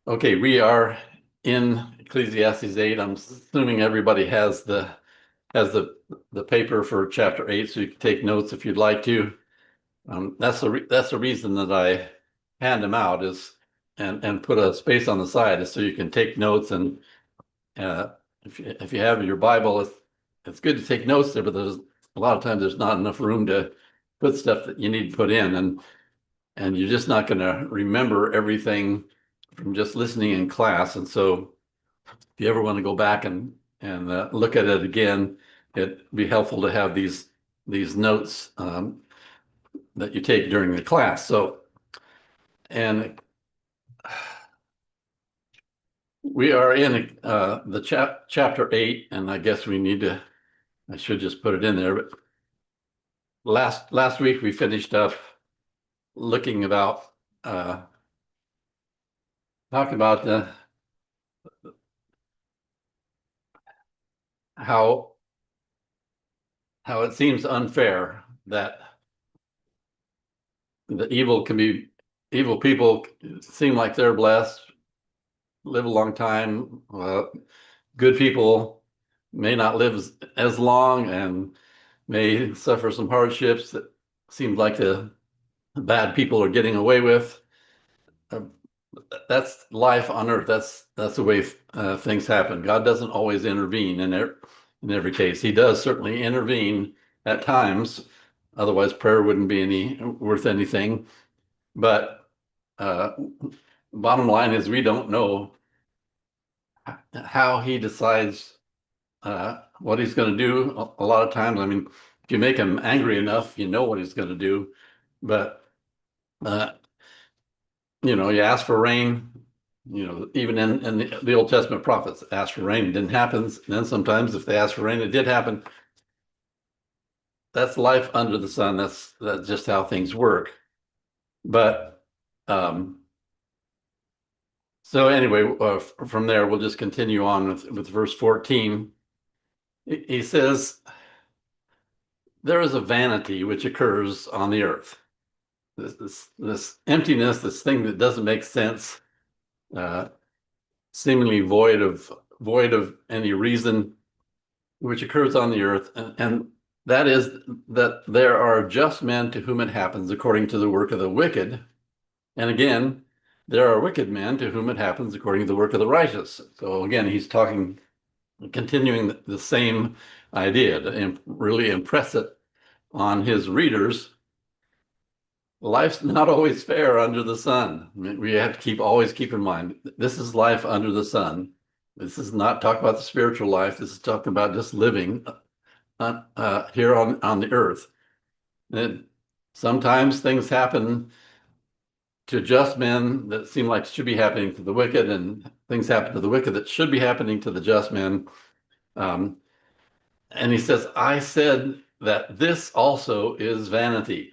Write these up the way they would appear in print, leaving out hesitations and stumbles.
Okay, we are in Ecclesiastes 8. I'm assuming everybody has the paper for chapter 8, so you can take notes if you'd like to. That's the reason that I hand them out is and put a space on the side is so you can take notes. And if you have your Bible, it's good to take notes there, but there's a lot of times there's not enough room to put stuff that you need to put in, and you're just not going to remember everything from just listening in class. And so if you ever want to go back and look at it again, it'd be helpful to have these notes that you take during the class. So, and we are in the chapter 8, and I guess I should just put it in there. But last week we finished up looking about talking about how it seems unfair that the evil people seem like they're blessed, live a long time. Good people may not live as long and may suffer some hardships that seems like the bad people are getting away with. Uh, that's life on earth. That's the way things happen. God doesn't always intervene in every case. He does certainly intervene at times. Otherwise, prayer wouldn't be worth anything. But uh, bottom line is we don't know how he decides what he's going to do. A lot of times, I mean, if you make him angry enough, you know what he's going to do. But uh, you ask for rain. Even in the Old Testament prophets asked for rain, it didn't happen. And then sometimes if they asked for rain, it did happen. That's life under the sun. That's just how things work. But so anyway, from there we'll just continue on with verse 14. He says, "There is a vanity which occurs on the earth. This emptiness, this thing that doesn't make sense, uh, seemingly void of any reason, which occurs on the earth, and that is that there are just men to whom it happens according to the work of the wicked, and again, there are wicked men to whom it happens according to the work of the righteous." So again, he's continuing the same idea to really impress it on his readers. Life's not always fair under the sun. I mean, we have to always keep in mind, this is life under the sun. This is not talking about the spiritual life. This is talking about just living here on the earth. And sometimes things happen to just men that seem like should be happening to the wicked, and things happen to the wicked that should be happening to the just men. And he says, "I said that this also is vanity."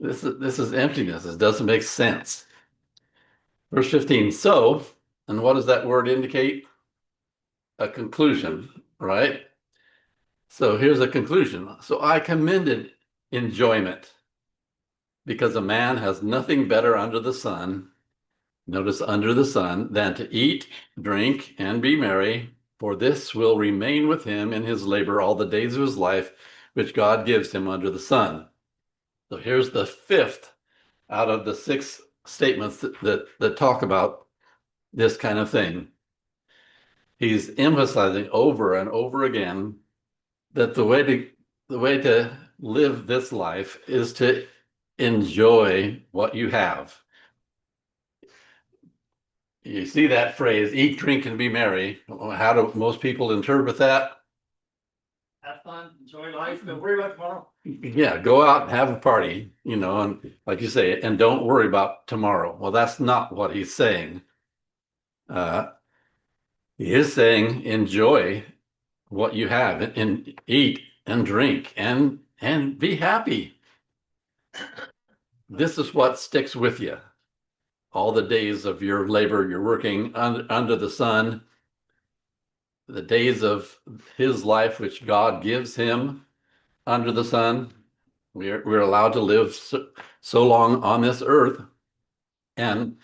This is emptiness. It doesn't make sense. Verse 15, so, and what does that word indicate? A conclusion, right? So here's a conclusion. "So I commended enjoyment, because a man has nothing better under the sun," notice under the sun, "than to eat, drink, and be merry, for this will remain with him in his labor all the days of his life, which God gives him under the sun." So here's the fifth out of the six statements that talk about this kind of thing. He's emphasizing over and over again that the way to live this life is to enjoy what you have. You see that phrase, eat, drink, and be merry. How do most people interpret that? Have fun, enjoy life, don't worry about tomorrow. Yeah, go out and have a party, and like you say, and don't worry about tomorrow. Well, that's not what he's saying. He is saying enjoy what you have and eat and drink and be happy. This is what sticks with you all the days of your labor. You're working under the sun, the days of his life which God gives him under the sun. We're allowed to live so long on this earth, and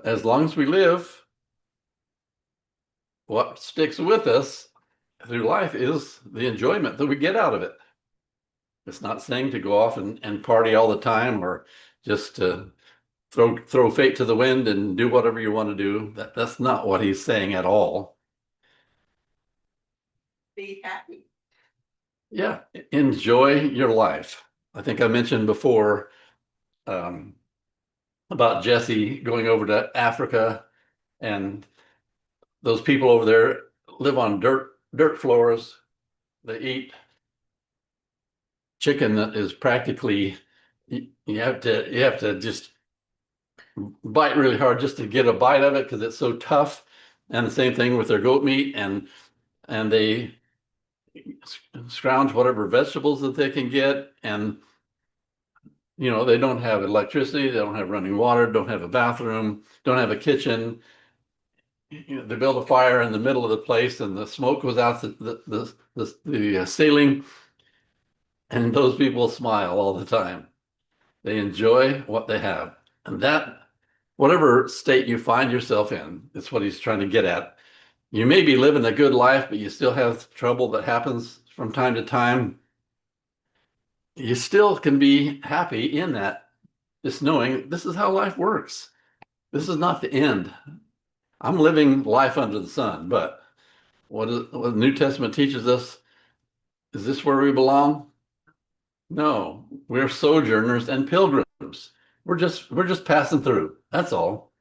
as long as we live, what sticks with us through life is the enjoyment that we get out of it. It's not saying to go off and party all the time or just to throw fate to the wind and do whatever you want to do. That's not what he's saying at all. Be happy. Yeah, enjoy your life. I think I mentioned before about Jesse going over to Africa, and those people over there live on dirt floors. They eat chicken that is practically, you have to just bite really hard just to get a bite of it because it's so tough. And the same thing with their goat meat, and they scrounge whatever vegetables that they can get. And they don't have electricity, they don't have running water, don't have a bathroom, don't have a kitchen. They build a fire in the middle of the place, and the smoke goes out the ceiling, and those people smile all the time. They enjoy what they have, and that, whatever state you find yourself in, is what he's trying to get at. You may be living a good life, but you still have trouble that happens from time to time. You still can be happy in that, just knowing this is how life works. This is not the end. I'm living life under the sun, but what the New Testament teaches us, is this where we belong? No, we're sojourners and pilgrims. We're just passing through. That's all.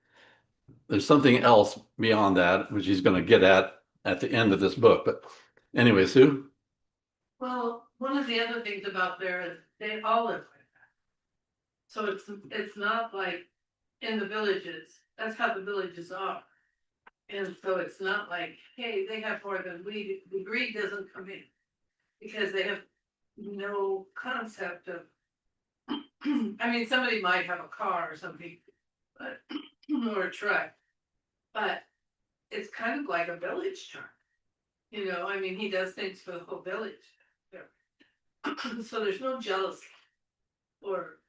There's something else beyond that, which he's going to get at the end of this book. But anyway, Sue? Well, one of the other things about there is they all live like that. So it's not like in the villages, that's how the villages are. And so it's not like, hey, they have more than we do. The greed doesn't come in because they have no concept of, I mean, somebody might have a car or something, but or a truck, but it's kind of like a village truck. I mean, he does things for the whole village. So there's no jealousy or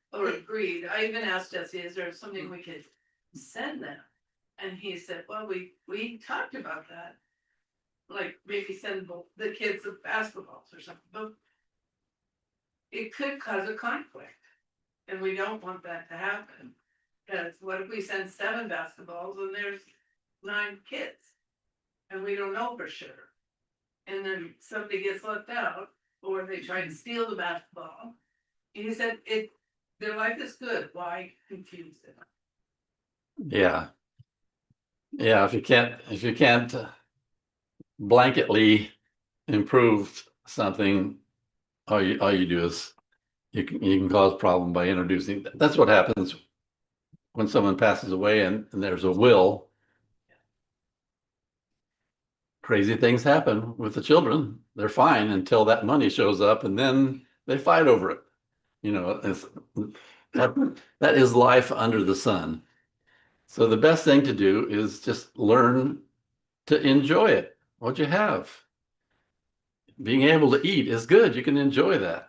greed. I even asked Jesse, is there something we could send them? And he said, well, we talked about that. Like maybe send the kids of basketballs or something. But it could cause a conflict. And we don't want that to happen. Because what if we send 7 basketballs and there's 9 kids? And we don't know for sure. And then somebody gets left out, or they try to steal the basketball. And he said, their life is good. Why confuse it? Yeah. Yeah, if you can't blanketly improve something, all you do is you can cause problem by introducing. That's what happens when someone passes away and there's a will. Crazy things happen with the children. They're fine until that money shows up, and then they fight over it. That is life under the sun. So the best thing to do is just learn to enjoy it, what you have. Being able to eat is good. You can enjoy that.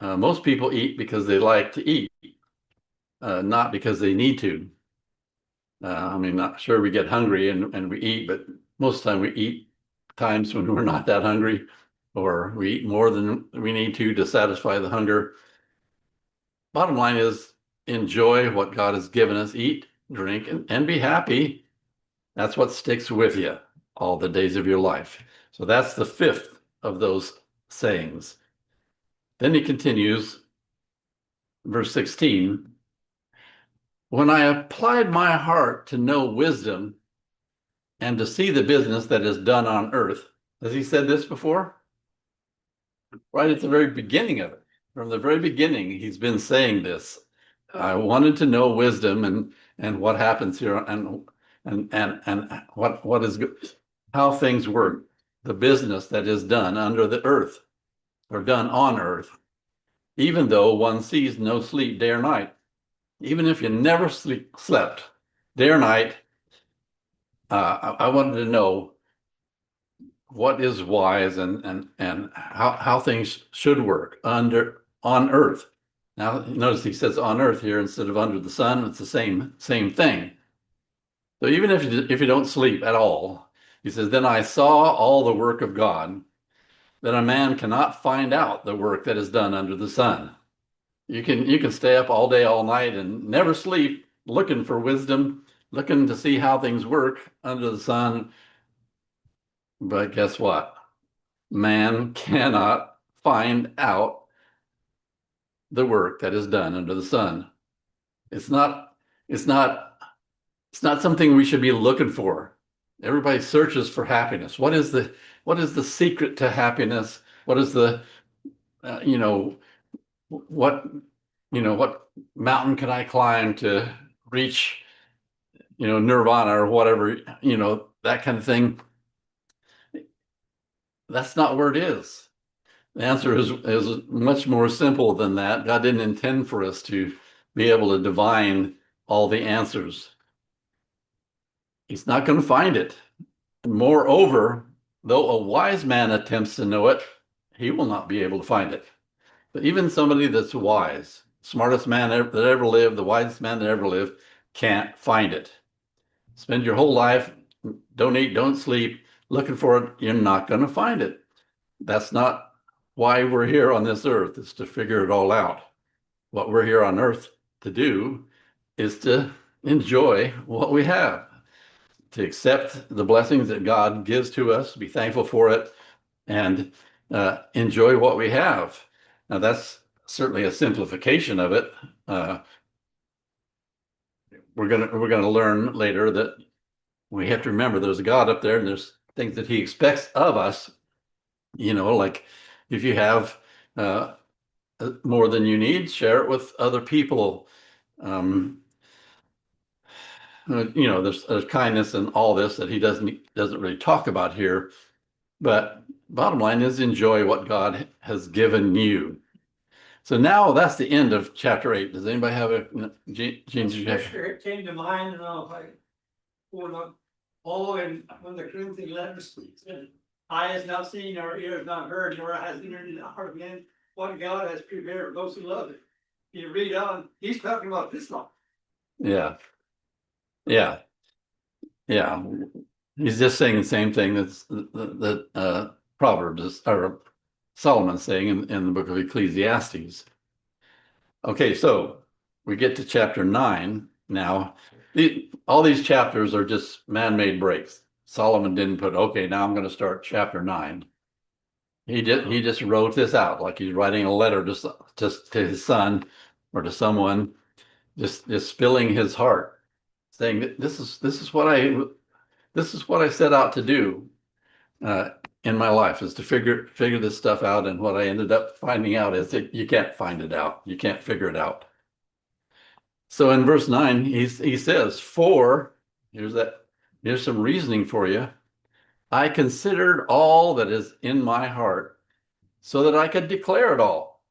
Most people eat because they like to eat, not because they need to. I mean, not sure we get hungry and we eat, but most of the time we eat times when we're not that hungry, or we eat more than we need to satisfy the hunger. Bottom line is enjoy what God has given us, eat, drink, and be happy. That's what sticks with you all the days of your life. So that's the 5th of those sayings. Then he continues, verse 16, when I applied my heart to know wisdom and to see the business that is done on earth. Has he said this before? Right at the very beginning of it. From the very beginning, he's been saying this. I wanted to know wisdom and what happens here and what is good, how things work, the business that is done under the earth or done on earth, even though one sees no sleep day or night. Even if you never slept day or night, I wanted to know what is wise and how things should work on earth. Now, notice he says on earth here instead of under the sun. It's the same thing. So even if you don't sleep at all, he says, then I saw all the work of God, that a man cannot find out the work that is done under the sun. You can stay up all day, all night, and never sleep, looking for wisdom, looking to see how things work under the sun. But guess what? Man cannot find out the work that is done under the sun. It's not, it's not, it's not something we should be looking for. Everybody searches for happiness. What is the secret to happiness? What is the, you know, what, what mountain can I climb to reach, nirvana or whatever, that kind of thing. That's not where it is. The answer is much more simple than that. God didn't intend for us to be able to divine all the answers. He's not going to find it. Moreover, though a wise man attempts to know it, he will not be able to find it. But even somebody that's wise, smartest man that ever lived, the wisest man that ever lived, can't find it. Spend your whole life, don't eat, don't sleep, looking for it, you're not going to find it. That's not why we're here on this earth, is to figure it all out. What we're here on earth to do is to enjoy what we have, to accept the blessings that God gives to us, be thankful for it, and enjoy what we have. Now, that's certainly a simplification of it. We're gonna learn later that we have to remember there's a God up there, and there's things that He expects of us. Like if you have more than you need, share it with other people. There's kindness and all this that He doesn't really talk about here. But bottom line is, enjoy what God has given you. So now that's the end of chapter 8. Does anybody have James? It came to mind, and I was like, pulled up, and when the Corinthian letter speaks, eye has not seen, nor ear has not heard, nor has entered into the heart of man, what God has prepared for those who love it. You read on, he's talking about this law. Yeah. He's just saying the same thing that Proverbs or Solomon's saying in the book of Ecclesiastes. Okay, so we get to chapter 9 now. All these chapters are just man-made breaks. Solomon didn't put, okay, now I'm going to start chapter 9. He just wrote this out like he's writing a letter just to his son or to someone, just spilling his heart, saying that this is what I set out to do in my life, is to figure this stuff out. And what I ended up finding out is that you can't find it out. You can't figure it out. So in verse 9, he says, "For," here's some reasoning for you. "I considered all that is in my heart, so that I could declare it all."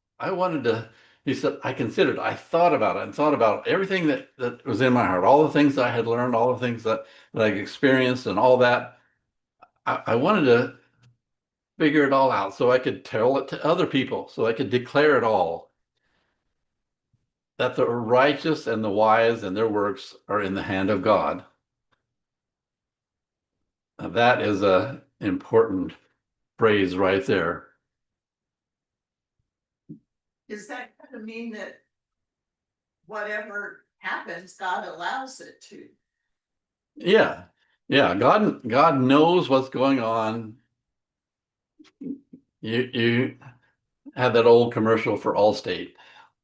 He said, I thought about it and thought about everything that was in my heart, all the things I had learned, all the things that I experienced and all that. I wanted to figure it all out so I could tell it to other people, so I could declare it all. That the righteous and the wise and their works are in the hand of God. Now, that is an important phrase right there. Does that kind of mean that whatever happens, God allows it to? Yeah. God knows what's going on. You had that old commercial for Allstate.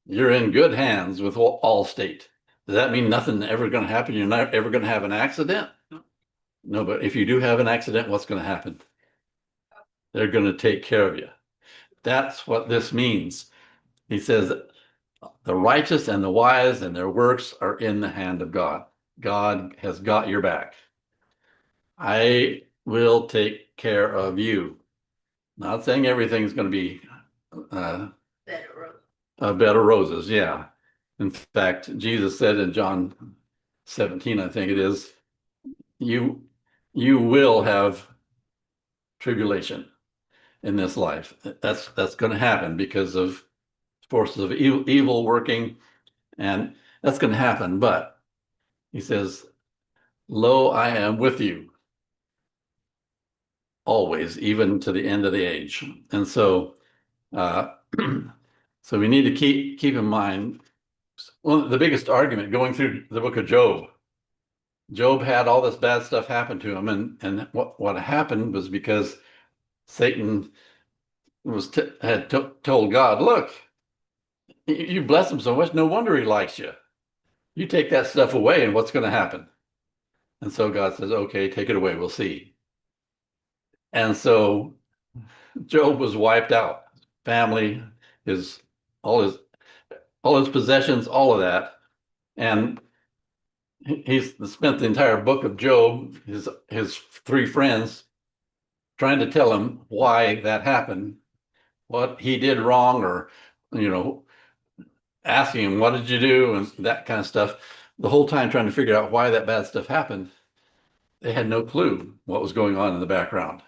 You're in good hands with Allstate. Does that mean nothing ever going to happen? You're not ever going to have an accident? No, but if you do have an accident, what's going to happen? They're going to take care of you. That's what this means. He says, the righteous and the wise and their works are in the hand of God. God has got your back. I will take care of you. Not saying everything's going to be a bed of roses. Yeah. In fact, Jesus said in John 17, I think it is, you will have tribulation in this life. That's going to happen because of forces of evil working, and that's going to happen. But he says, Lo, I am with you always, even to the end of the age. And so, so we need to keep in mind, well, the biggest argument going through the book of Job. Job had all this bad stuff happen to him, and what happened was because Satan had told God, look, you bless him so much, no wonder he likes you. You take that stuff away, and what's going to happen? And so God says, okay, take it away, we'll see. And so Job was wiped out. Family, his all his possessions, all of that. And he's spent the entire book of Job, his three friends, trying to tell him why that happened, what he did wrong, or asking him, what did you do, and that kind of stuff. The whole time trying to figure out why that bad stuff happened. They had no clue what was going on in the background.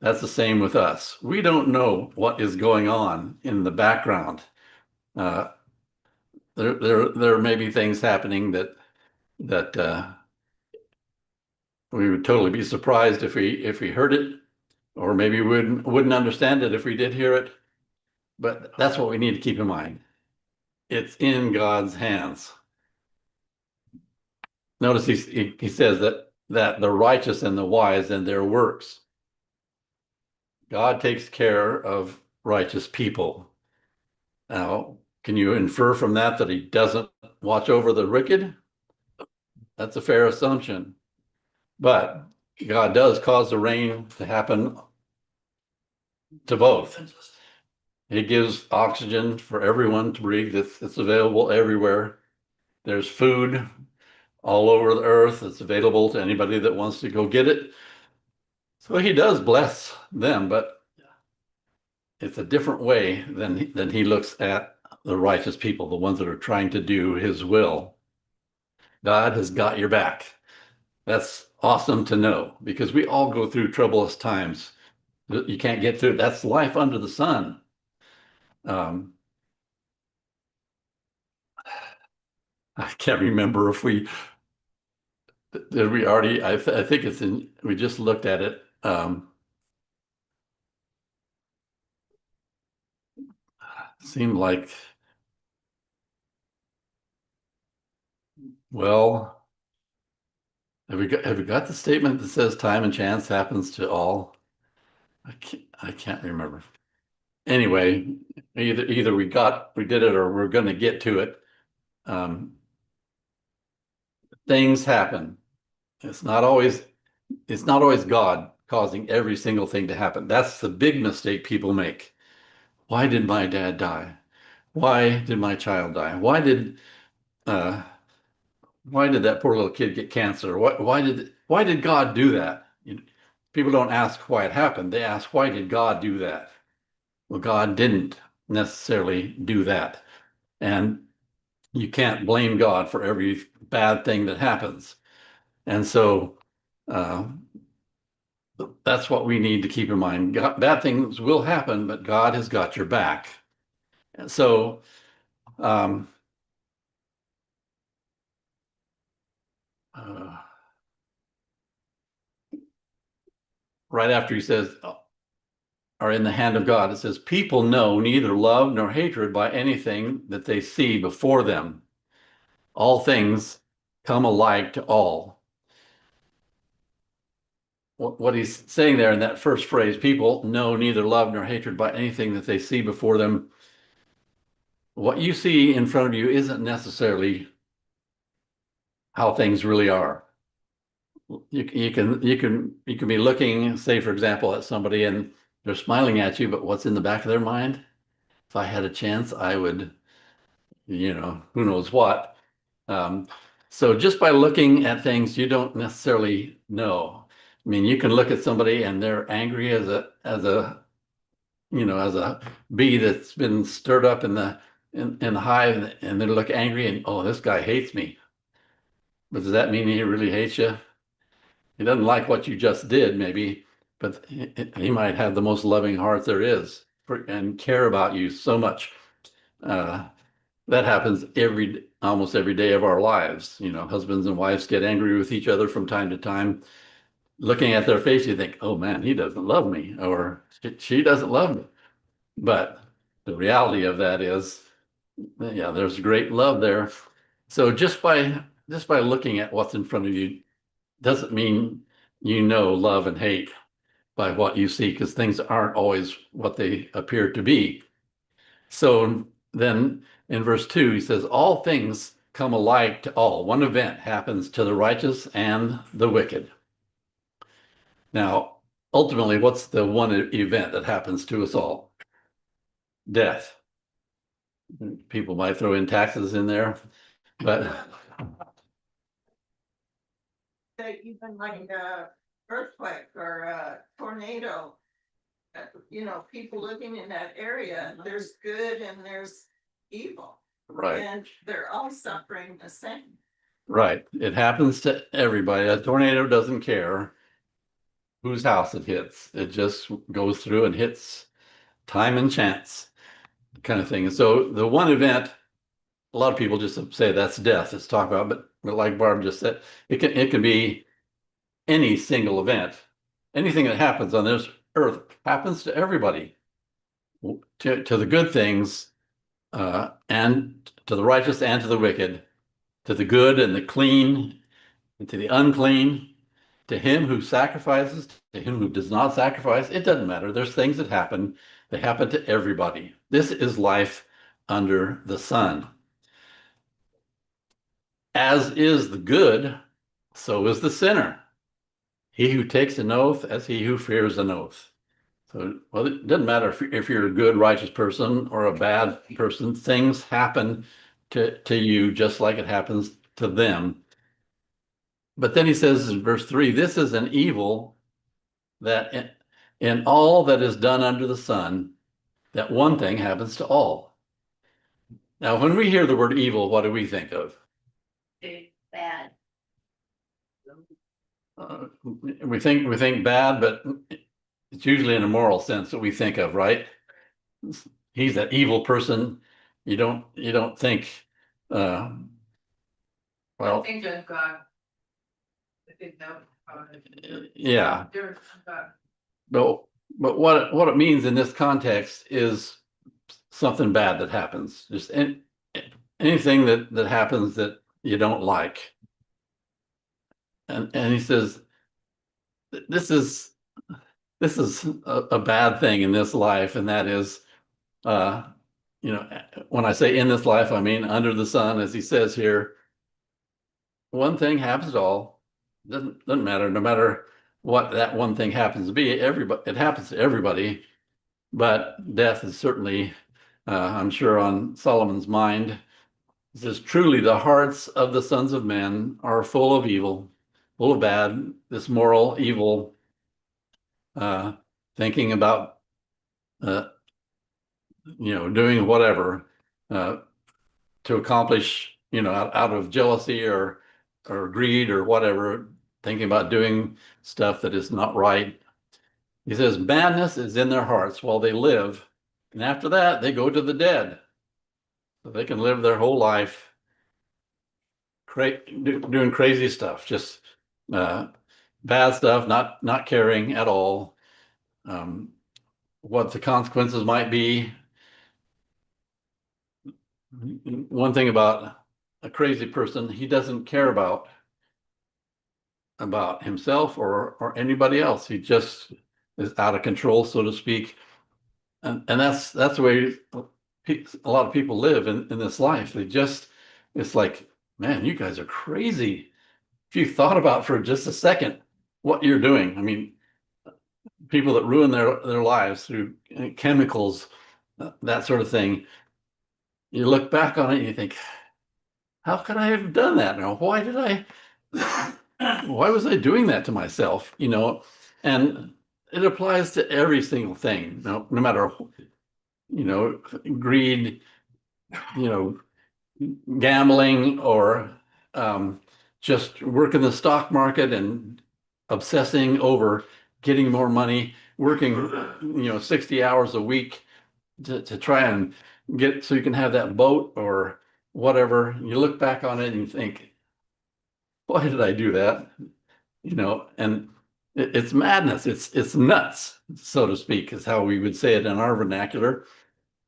That's the same with us. We don't know what is going on in the background. There may be things happening that we would totally be surprised if we heard it, or maybe we wouldn't understand it if we did hear it. But that's what we need to keep in mind. It's in God's hands. Notice he says that the righteous and the wise and their works. God takes care of righteous people. Now, can you infer from that he doesn't watch over the wicked? That's a fair assumption. But God does cause the rain to happen to both. He gives oxygen for everyone to breathe. It's available everywhere. There's food all over the earth. It's available to anybody that wants to go get it. So he does bless them, but it's a different way than he looks at the righteous people, the ones that are trying to do his will. God has got your back. That's awesome to know, because we all go through troublous times. You can't get through it. That's life under the sun. I can't remember if did we already, I think it's in, we just looked at it. Seemed like, well, have we got the statement that says time and chance happens to all? I can't remember. Anyway, either we did it, or we're going to get to it. Things happen. It's not always God causing every single thing to happen. That's the big mistake people make. Why did my dad die? Why did my child die? Why did that poor little kid get cancer? Why did God do that? People don't ask why it happened. They ask, why did God do that? Well, God didn't necessarily do that. And you can't blame God for every bad thing that happens. And so that's what we need to keep in mind. Bad things will happen, but God has got your back. And so right after he says, are in the hand of God, it says, people know neither love nor hatred by anything that they see before them. All things come alike to all. What he's saying there in that first phrase, people know neither love nor hatred by anything that they see before them. What you see in front of you isn't necessarily how things really are. You can be looking, say, for example, at somebody and they're smiling at you, but what's in the back of their mind? If I had a chance, I would, who knows what. So just by looking at things, you don't necessarily know. I mean, you can look at somebody and they're angry as a bee that's been stirred up in the hive, and they look angry and, oh, this guy hates me. But does that mean he really hates you? He doesn't like what you just did, maybe, but he might have the most loving heart there is and care about you so much. That happens almost every day of our lives. You know, husbands and wives get angry with each other from time to time. Looking at their face, you think, oh man, he doesn't love me, or she doesn't love me. But the reality of that is, yeah, there's great love there. So just by looking at what's in front of you doesn't mean you know love and hate by what you see, because things aren't always what they appear to be. So then in verse 2, he says, all things come alike to all. One event happens to the righteous and the wicked. Now, ultimately, what's the one event that happens to us all? Death. People might throw in taxes in there, but That even like a earthquake or a tornado. You know, people living in that area, there's good and there's evil. right. And they're all suffering the same. Right. It happens to everybody. A tornado doesn't care whose house it hits. It just goes through and hits time and chance kind of thing. And so the one event, a lot of people just say that's death. Let's talk about, but like Barb just said, it can be any single event. Anything that happens on this earth happens to everybody. To the good things, and to the righteous and to the wicked, to the good and the clean, and to the unclean, to him who sacrifices, to him who does not sacrifice. It doesn't matter. There's things that happen. They happen to everybody. This is life under the sun. As is the good, so is the sinner. He who takes an oath as he who fears an oath. So, well, it doesn't matter if you're a good, righteous person or a bad person. Things happen to you just like it happens to them. But then he says in verse 3, this is an evil that in all that is done under the sun, that one thing happens to all. Now, when we hear the word evil, what do we think of? Bad. We think bad, but it's usually in a moral sense that we think of, right? He's that evil person. You don't think, I well, think of God. I think that. yeah. There's God. But what it means in this context is something bad that happens. Just anything that happens that you don't like. And he says, this is a bad thing in this life, and that is, you know, when I say in this life, I mean under the sun, as he says here. One thing happens to all. Doesn't matter, no matter what that one thing happens to be. It happens to everybody, but death is certainly, I'm sure, on Solomon's mind. It says, truly the hearts of the sons of men are full of evil, full of bad, this moral evil, thinking about, doing whatever to accomplish, out of jealousy or greed or whatever, thinking about doing stuff that is not right. He says, madness is in their hearts while they live, and after that, they go to the dead. So they can live their whole life doing crazy stuff, just bad stuff, not caring at all what the consequences might be. One thing about a crazy person, he doesn't care about himself or anybody else. He just is out of control, so to speak. And that's the way a lot of people live in this life. It's like, man, you guys are crazy. If you thought about for just a second what you're doing, I mean, people that ruin their lives through chemicals, that sort of thing, you look back on it and you think, how could I have done that? Now, why was I doing that to myself? And it applies to every single thing, no matter, greed, gambling, or just working the stock market and obsessing over getting more money, working, 60 hours a week to try and get so you can have that boat, or whatever. You look back on it and you think, why did I do that? You know, and it's madness. It's nuts, so to speak, is how we would say it in our vernacular.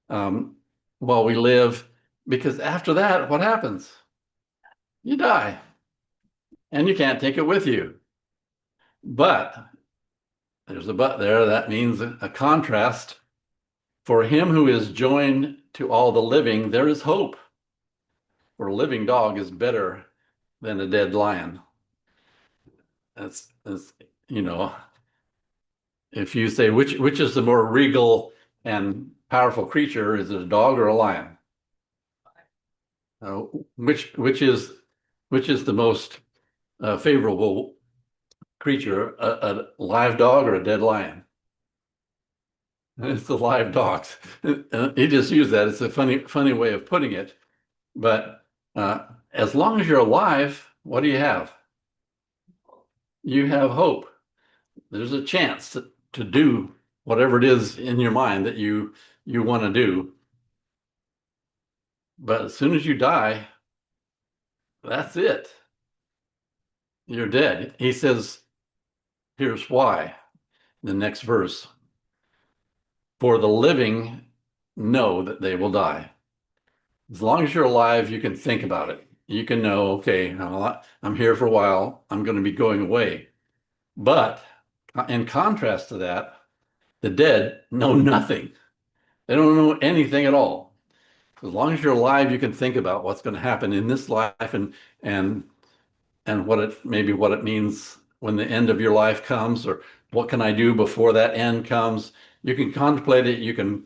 While we live, because after that, what happens? You die, and you can't take it with you. But there's a but there. That means a contrast. For him who is joined to all the living, there is hope. For a living dog is better than a dead lion. That's you know, if you say which is the more regal and powerful creature, is it a dog or a lion? Uh, which is the most favorable creature, a live dog or a dead lion? It's the live dogs. He just used that. It's a funny way of putting it. But as long as you're alive, what do you have? You have hope. There's a chance to do whatever it is in your mind that you want to do. But as soon as you die, that's it. You're dead. He says, here's why. The next verse. For the living know that they will die. As long as you're alive, you can think about it. You can know, okay, I'm here for a while. I'm going to be going away. But in contrast to that, the dead know nothing. They don't know anything at all. As long as you're alive, you can think about what's going to happen in this life and what it means when the end of your life comes, or what can I do before that end comes. You can contemplate it. You can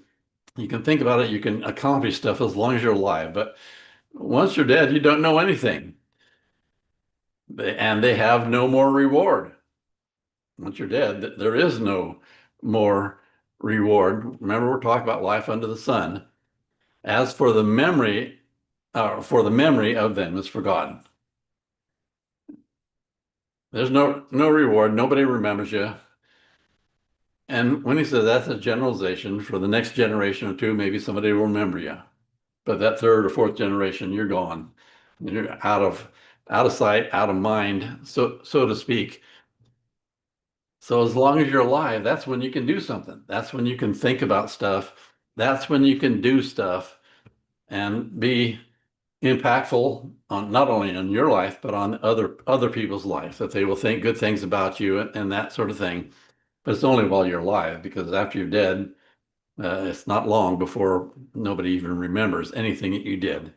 think about it. You can accomplish stuff as long as you're alive. But once you're dead, you don't know anything. And they have no more reward. Once you're dead, there is no more reward. Remember, we're talking about life under the sun. As for the memory of them is forgotten. There's no reward. Nobody remembers you. And when he says that's a generalization, for the next generation or two, maybe somebody will remember you. But that third or fourth generation, you're gone. You're out of sight, out of mind, so to speak. So as long as you're alive, that's when you can do something. That's when you can think about stuff. That's when you can do stuff and be impactful on not only on your life, but on other people's life, that they will think good things about you and that sort of thing. But it's only while you're alive, because after you're dead, it's not long before nobody even remembers anything that you did.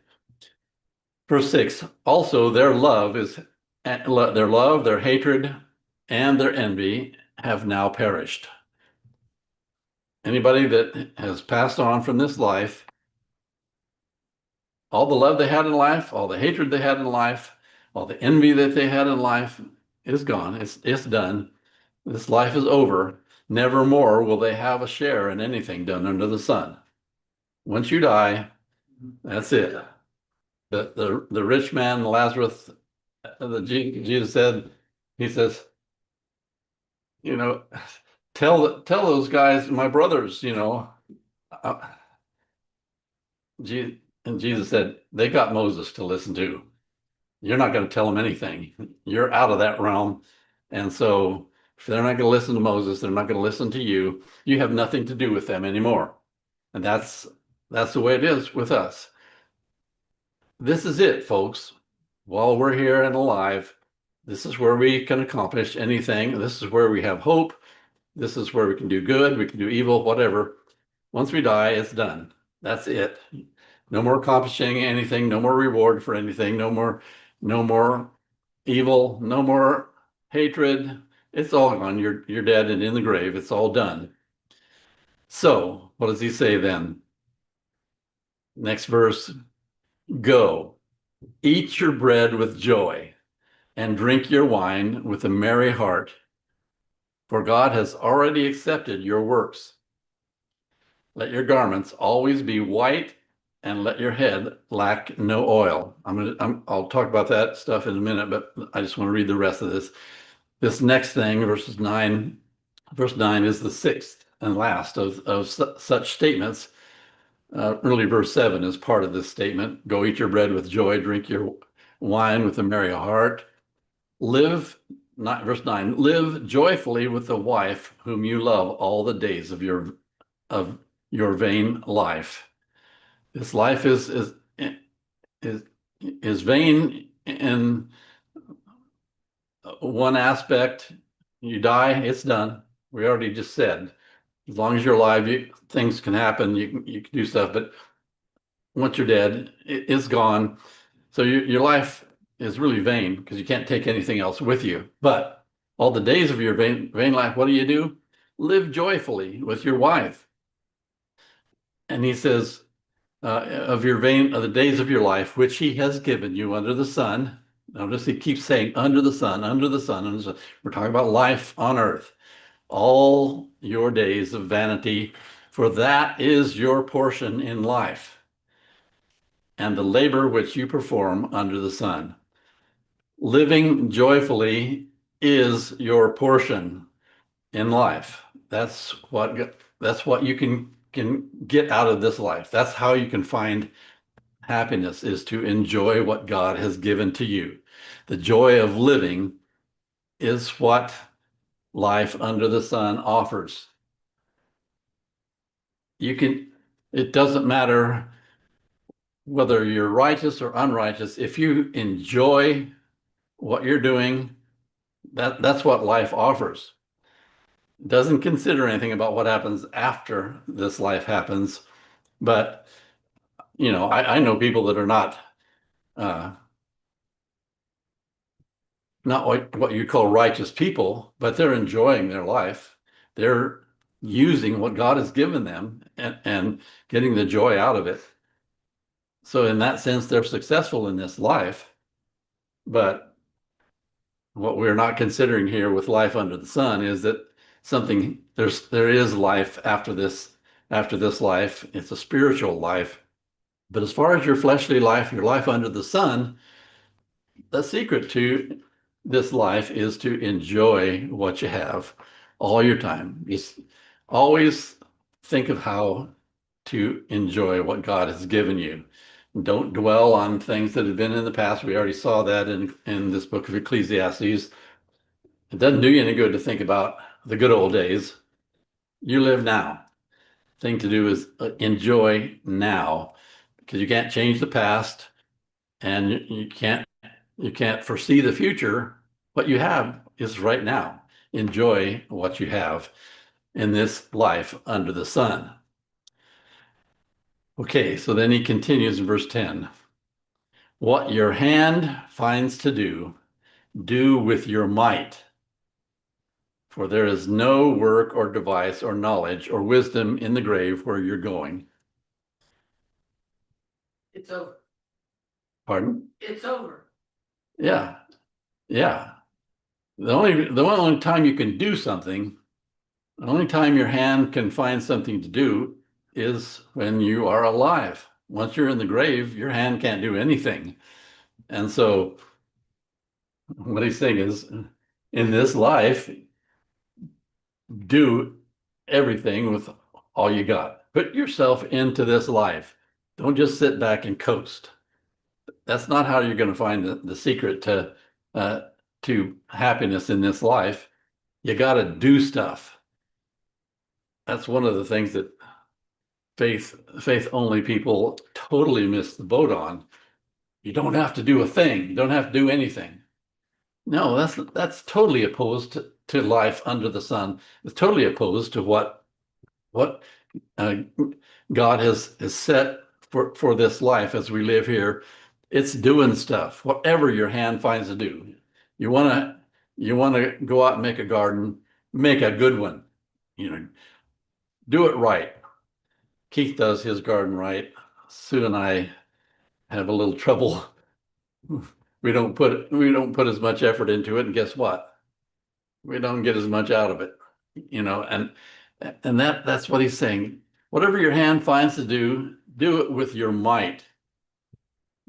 Verse 6, also their love, their hatred, and their envy have now perished. Anybody that has passed on from this life, all the love they had in life, all the hatred they had in life, all the envy that they had in life is gone. It's done. This life is over. Never more will they have a share in anything done under the sun. Once you die, that's it. The rich man, Lazarus, Jesus said, he says, you know, tell those guys, my brothers, you know. And Jesus said, they got Moses to listen to. You're not going to tell them anything. You're out of that realm. And so if they're not going to listen to Moses, they're not going to listen to you. You have nothing to do with them anymore. And that's the way it is with us. This is it, folks. While we're here and alive, this is where we can accomplish anything. This is where we have hope. This is where we can do good, we can do evil, whatever. Once we die, it's done. That's it. No more accomplishing anything, no more reward for anything, no more evil, no more hatred. It's all gone. You're dead and in the grave. It's all done. So what does he say then? Next verse, go, eat your bread with joy and drink your wine with a merry heart, for God has already accepted your works. Let your garments always be white, and let your head lack no oil. I'll talk about that stuff in a minute, but I just want to read the rest of this. This next thing, verse 9 is the sixth and last of such statements. really verse 7 is part of this statement. Go eat your bread with joy, drink your wine with a merry heart. Live, not verse 9, live joyfully with the wife whom you love all the days of your vain life. This life is vain in one aspect. You die, it's done. We already just said, as long as you're alive, things can happen. You can do stuff, but once you're dead, it's gone. So your life is really vain because you can't take anything else with you. But all the days of your vain life, what do? Live joyfully with your wife. And he says, of the days of your life, which he has given you under the sun. Notice he keeps saying under the sun, under the sun. And we're talking about life on earth. All your days of vanity, for that is your portion in life, and the labor which you perform under the sun. Living joyfully is your portion in life. That's what you can get out of this life. That's how you can find happiness, is to enjoy what God has given to you. The joy of living is what life under the sun offers. It doesn't matter whether you're righteous or unrighteous. If you enjoy what you're doing, that's what life offers. Doesn't consider anything about what happens after this life happens. But I know people that are not what you call righteous people, but they're enjoying their life. They're using what God has given them and getting the joy out of it. So in that sense, they're successful in this life. But what we're not considering here with life under the sun is that there is life after this life. It's a spiritual life. But as far as your fleshly life, your life under the sun, the secret to this life is to enjoy what you have all your time. Just always think of how to enjoy what God has given you. Don't dwell on things that have been in the past. We already saw that in this book of Ecclesiastes. It doesn't do you any good to think about the good old days. You live now. Thing to do is enjoy now, because you can't change the past, and you can't foresee the future. What you have is right now. Enjoy what you have in this life under the sun. Okay, so then he continues in verse 10. What your hand finds to do, do with your might. For there is no work or device or knowledge or wisdom in the grave where you're going. It's over. Pardon? It's over. Yeah. Yeah. The only time you can do something, the only time your hand can find something to do is when you are alive. Once you're in the grave, your hand can't do anything. And so what he's saying is, in this life, do everything with all you got. Put yourself into this life. Don't just sit back and coast. That's not how you're going to find the secret to happiness in this life. You got to do stuff. That's one of the things that faith only people totally miss the boat on. You don't have to do a thing. You don't have to do anything. No, that's totally opposed to life under the sun. It's totally opposed to what God has set for this life as we live here. It's doing stuff, whatever your hand finds to do. You want to go out and make a garden, make a good one. Do it right. Keith does his garden right. Sue and I have a little trouble. We don't put as much effort into it, and guess what? We don't get as much out of it. And that's what he's saying. Whatever your hand finds to do it with your might.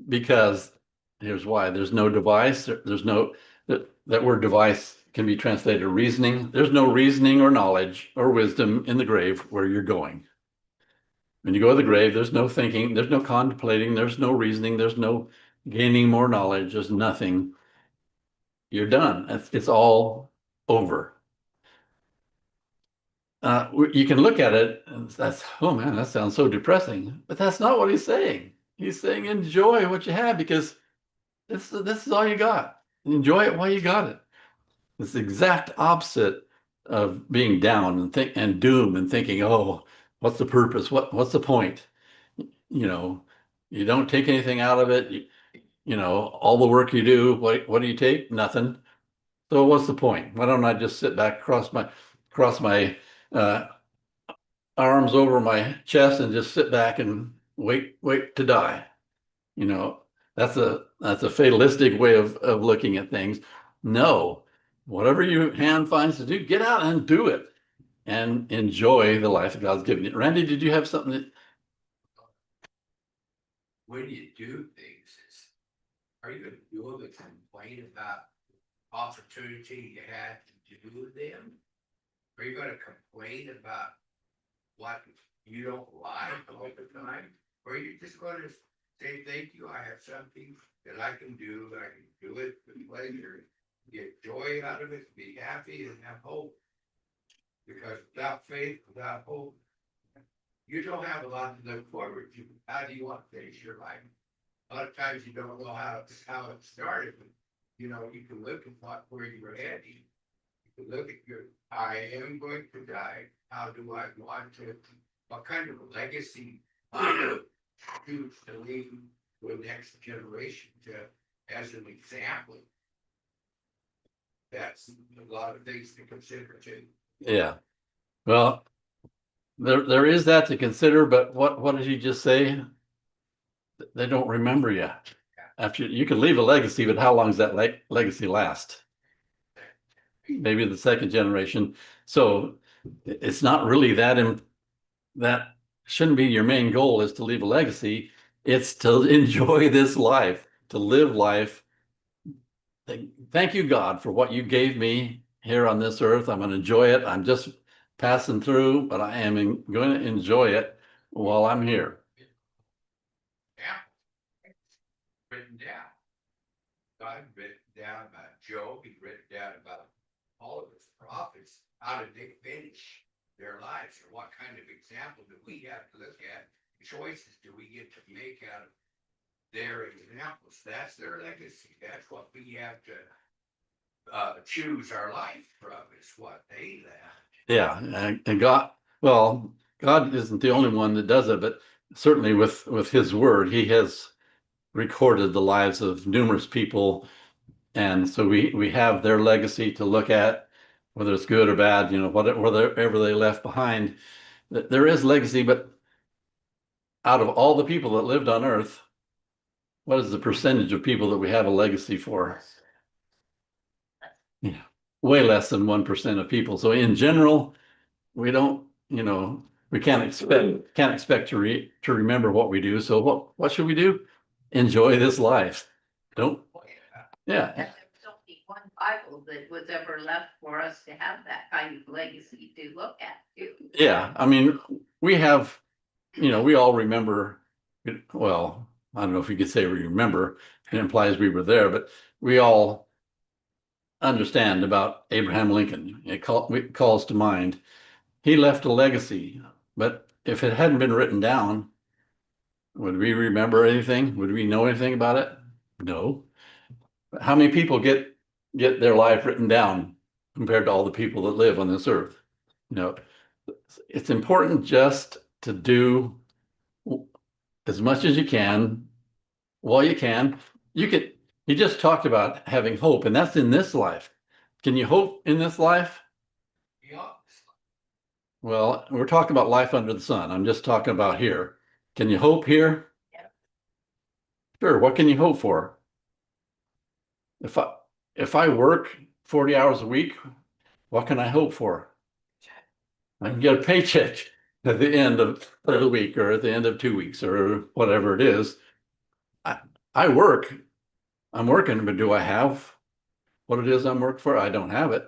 Because here's why: there's no device. There's no that word device can be translated reasoning. There's no reasoning or knowledge or wisdom in the grave where you're going. When you go to the grave, there's no thinking, there's no contemplating, there's no reasoning, there's no gaining more knowledge, there's nothing. You're done. It's all over. You can look at it and that's, oh man, that sounds so depressing. But that's not what he's saying. He's saying enjoy what you have because this is all you got. Enjoy it while you got it. It's the exact opposite of being down and doom and thinking, oh, what's the purpose? What's the point? You know, you don't take anything out of it. You know, all the work you do, what do you take? Nothing. So what's the point? Why don't I just sit back, cross my uh, arms over my chest and just sit back and wait to die? You know, that's a fatalistic way of looking at things. No, whatever your hand finds to do, get out and do it and enjoy the life that God's given you. Randy, did you have something that When you do things, are you gonna do them and complain about opportunity you had to do them? Are you gonna complain about what you don't like all the time? Or are you just gonna say, thank you, I have something that I can do it with pleasure, get joy out of it, be happy and have hope? Because without faith, without hope, you don't have a lot to look forward to. How do you want to finish your life? A lot of times you don't know how it started, but you know, you can look at where you were heading. You can look at I am going to die. How do I want to, what kind of legacy I choose to leave to the next generation as an example? That's a lot of things to consider too. yeah. Well, there is that to consider, but what did he just say? They don't remember you. After you can leave a legacy, but how long does that legacy last? Maybe the second generation. So it's not really that shouldn't be your main goal is to leave a legacy. It's to enjoy this life, to live life. Thank you, God, for what you gave me here on this earth. I'm going to enjoy it. I'm just passing through, but I am going to enjoy it while I'm here. Yeah. Written down. God written down about Job, he written down about all of his prophets. How did they finish their lives? Or what kind of example do we have to look at? Choices do we get to make out of their examples? That's their legacy. That's what we have to choose our life from, is what they left. Yeah, and God, well, God isn't the only one that does it, but certainly with his word, he has recorded the lives of numerous people. And so we have their legacy to look at, whether it's good or bad, you know, whatever they left behind. There is legacy, but out of all the people that lived on earth, what is the percentage of people that we have a legacy for? Yeah, way less than 1% of people. So in general, we don't, you know, we can't expect to remember what we do. So what should we do? Enjoy this life. Don't, yeah. There's only one Bible that was ever left for us to have that kind of legacy to look at too. Yeah, I mean, we have, you know, we all remember, well, I don't know if you could say we remember, it implies we were there, but we all understand about Abraham Lincoln. It calls to mind. He left a legacy, but if it hadn't been written down, would we remember anything? Would we know anything about it? No. How many people get their life written down compared to all the people that live on this earth? You know, it's important just to do as much as you can while you can. He just talked about having hope, and that's in this life. Can you hope in this life? Yeah. Well, we're talking about life under the sun. I'm just talking about here. Can you hope here? Yeah. Sure. What can you hope for? If I work 40 hours a week, what can I hope for? I can get a paycheck at the end of the week or at the end of 2 weeks or whatever it is. I work. I'm working, but do I have what it is I'm working for? I don't have it.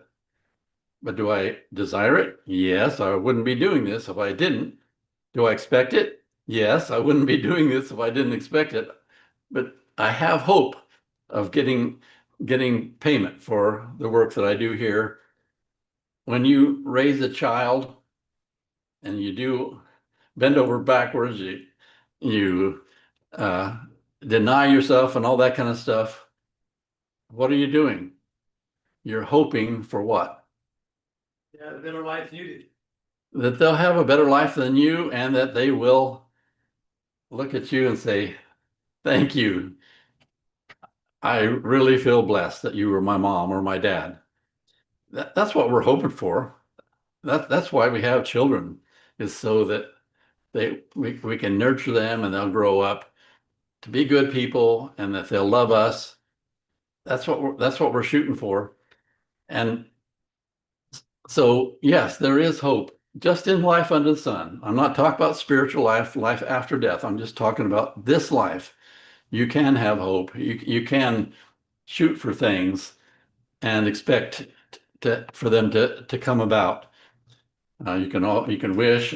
But do I desire it? Yes, I wouldn't be doing this if I didn't. Do I expect it? Yes, I wouldn't be doing this if I didn't expect it, but I have hope of getting payment for the work that I do here. When you raise a child and you do bend over backwards, you uh, deny yourself and all that kind of stuff. What are you doing? You're hoping for what? Yeah, the better life you did. That they'll have a better life than you and that they will look at you and say, thank you. I really feel blessed that you were my mom or my dad. That's what we're hoping for. That's why we have children, is so that we can nurture them and they'll grow up to be good people and that they'll love us. That's what we're shooting for. And so, yes, there is hope just in life under the sun. I'm not talking about spiritual life, life after death. I'm just talking about this life. You can have hope. You can shoot for things and expect for them to come about. You can wish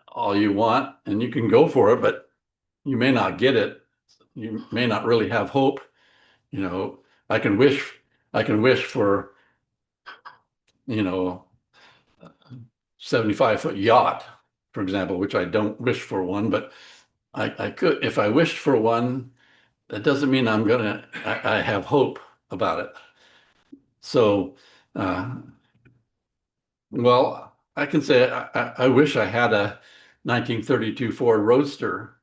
all you want and you can go for it, but you may not get it. You may not really have hope. You know, I can wish for, you know, 75-foot yacht, for example, which I don't wish for one, but I could, if I wished for one, that doesn't mean I have hope about it. So, well, I can say I wish I had a 1932 Ford Roadster,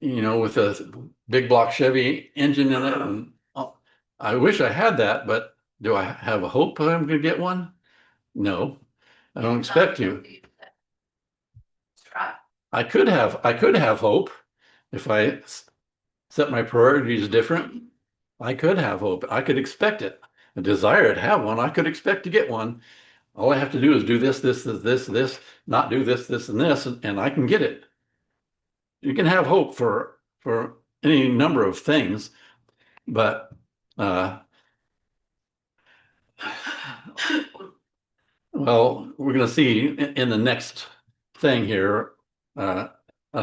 with a big block Chevy engine in it. And I wish I had that, but do I have a hope that I'm going to get one? No, I don't expect to. Try. I could have hope if I set my priorities different. I could have hope. I could expect it. A desire to have one. I could expect to get one. All I have to do is do this, not do this, and this, and I can get it. You can have hope for any number of things, but well, we're going to see in the next thing here, a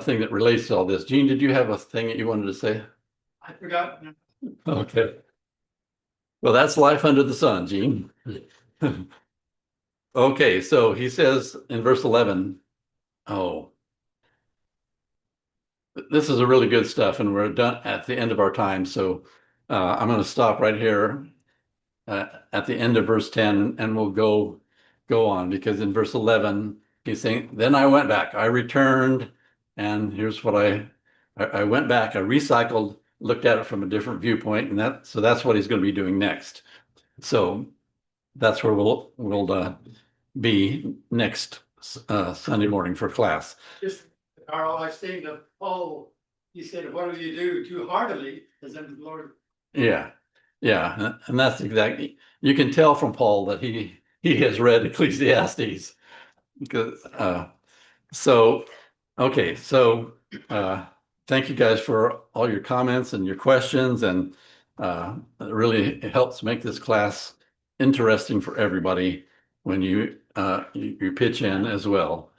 thing that relates to all this. Gene, did you have a thing that you wanted to say? I forgot. Okay. Well, that's life under the sun, Gene. Okay, so he says in verse 11, oh, this is a really good stuff, and we're done at the end of our time. So I'm going to stop right here at the end of verse 10, and we'll go on, because in verse 11, he's saying, then I went back, I returned, and here's what I went back, I recycled, looked at it from a different viewpoint, and that's what he's going to be doing next. So that's where we'll be next Sunday morning for class. Just, Carl, I say to Paul, he said, what do you do too heartily? As in the Lord. Yeah, and that's exactly, you can tell from Paul that he has read Ecclesiastes, because so okay, so thank you guys for all your comments and your questions, and it really helps make this class interesting for everybody when you pitch in as well.